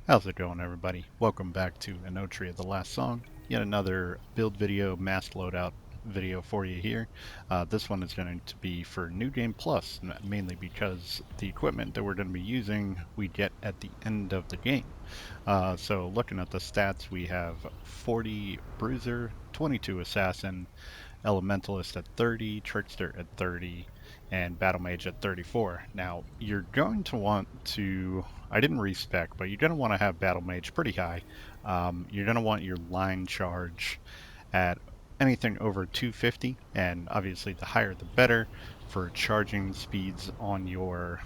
How's it going, everybody? Welcome back to Enotria the Last Song. Yet another build video, mask loadout video for you here. This one is going to be for New Game Plus, mainly because the equipment that we're going to be using we get at the end of the game. So looking at the stats, we have 40 Bruiser, 22 Assassin, Elementalist at 30, Trickster at 30, and Battlemage at 34. Now, you're going to want to, I didn't respec, but you're going to want to have Battlemage pretty high. You're going to want your line charge at anything over 250, and obviously the higher the better for charging speeds on your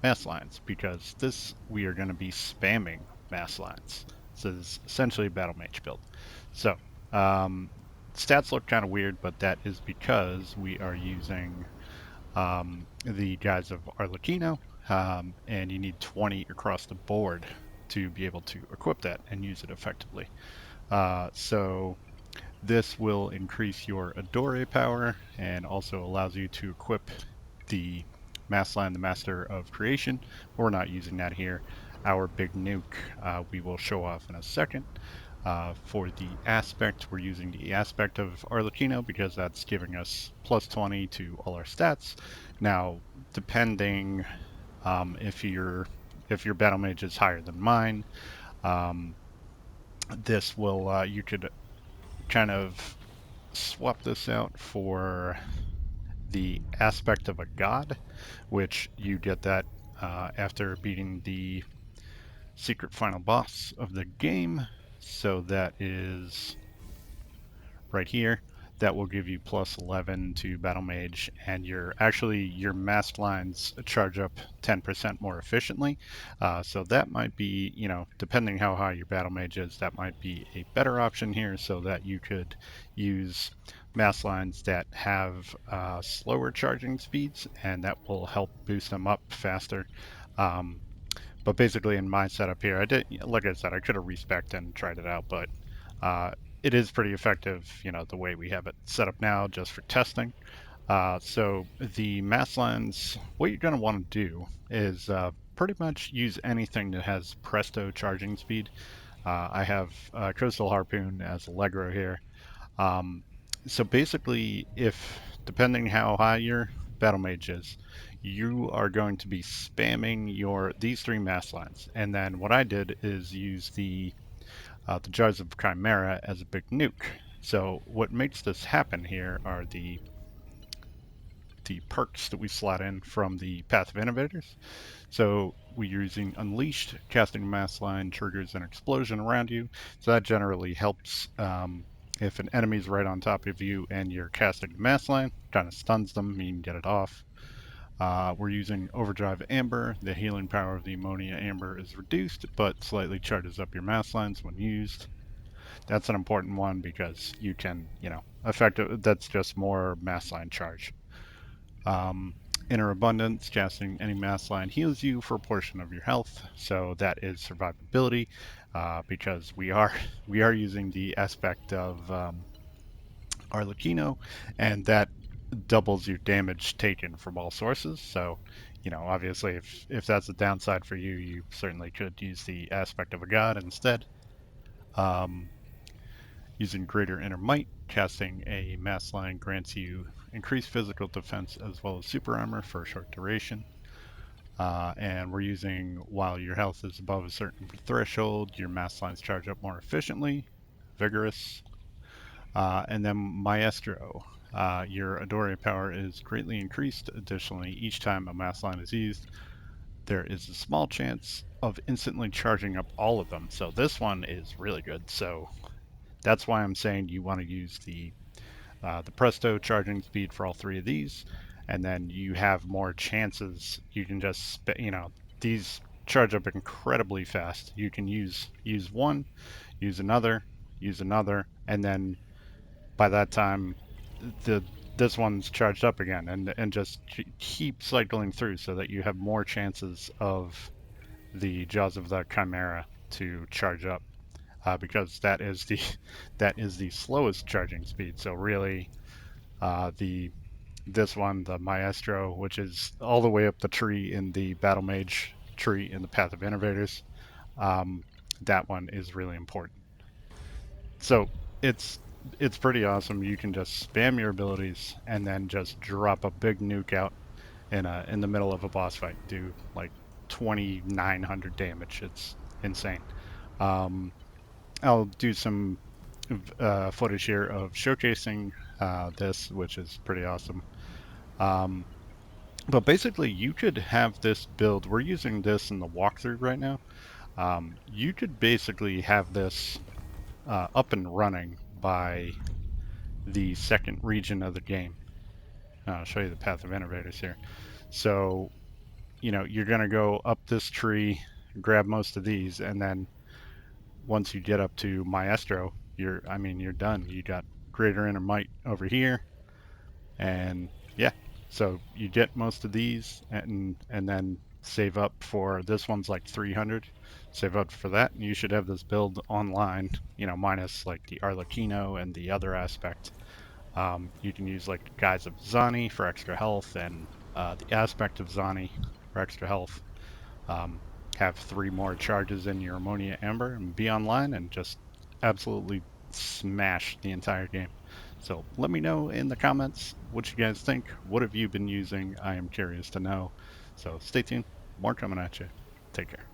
mass lines, because this we are going to be spamming mass lines. So this is essentially a Battlemage build. So, stats look kind of weird, but that is because we are using the Guise of Arlecchino, and you need 20 across the board to be able to equip that and use it effectively. So this will increase your Ardore power and also allows you to equip the Mass Line, the Master of Creation. We're not using that here. Our big nuke we will show off in a second. For the aspect, we're using the aspect of Arlecchino because that's giving us plus 20 to all our stats. Now, depending if your battle mage is higher than mine, this will you could kind of swap this out for the aspect of a god, which you get that after beating the secret final boss of the game. So that is right here. That will give you plus 11 to Battle Mage, and your masked lines charge up 10% more efficiently. So that might be, depending how high your Battle Mage is, that might be a better option here, so that you could use mask lines that have slower charging speeds, and that will help boost them up faster. But basically, in my setup here, like I said, I could have respec'd and tried it out, but uh, it is pretty effective, the way we have it set up now just for testing. So the mass lines, what you're going to want to do is pretty much use anything that has presto charging speed. I have Coastal Harpoon as Allegro here. Um, so basically, if depending how high your battle mage is, you are going to be spamming these three mass lines. And then what I did is use the Jars of Chimera as a big nuke. So what makes this happen here are the perks that we slot in from the Path of Innovators. So we're using Unleashed, casting mass line triggers an explosion around you. So that generally helps if an enemy's right on top of you and you're casting the mass line, kind of stuns them, you can get it off. We're using Overdrive Amber. The healing power of the Ammonia Amber is reduced, but slightly charges up your mass lines when used. That's an important one because you can, effective. That's just more mass line charge. Um, Inner Abundance, casting any mass line heals you for a portion of your health, so that is survivability, because we are using the aspect of Arlecchino, and that doubles your damage taken from all sources. So, obviously, if that's a downside for you, you certainly could use the aspect of a god instead. Um, Using Greater Inner Might, casting a mass line grants you increased physical defense as well as super armor for a short duration. And we're using, while your health is above a certain threshold, your mass lines charge up more efficiently. Vigorous. And then Maestro. Your Ardore power is greatly increased. Additionally, each time a mass line is used, there is a small chance of instantly charging up all of them. So this one is really good. So that's why I'm saying you want to use the presto charging speed for all three of these, and then you have more chances. You can just these charge up incredibly fast. You can use one, use another, and then by that time the this one's charged up again, and just keep cycling through so that you have more chances of the Jaws of the Chimera to charge up, because that is the slowest charging speed. So really, the this one, the Maestro, which is all the way up the tree in the Battle Mage tree in the Path of Innovators, um, that one is really important. So it's it's pretty awesome. You can just spam your abilities and then just drop a big nuke out in the middle of a boss fight. Do like 2,900 damage. It's insane. Um, I'll do some footage here of showcasing this, which is pretty awesome. Um, but basically, you could have this build. We're using this in the walkthrough right now. You could basically have this up and running by the second region of the game. I'll show you the path of innovators here. So, you're going to go up this tree, grab most of these, and then once you get up to Maestro, you're done. You got greater inner might over here, and yeah, so you get most of these, and then save up for this one's like 300. Save up for that, and you should have this build online. Minus like the Arlecchino and the other aspect. You can use like Guise of Zanni for extra health, and the aspect of Zanni for extra health. Um, have 3 more charges in your Ammonia Amber and be online and just absolutely smash the entire game. So let me know in the comments what you guys think. What have you been using? I am curious to know. So stay tuned. More coming at you. Take care.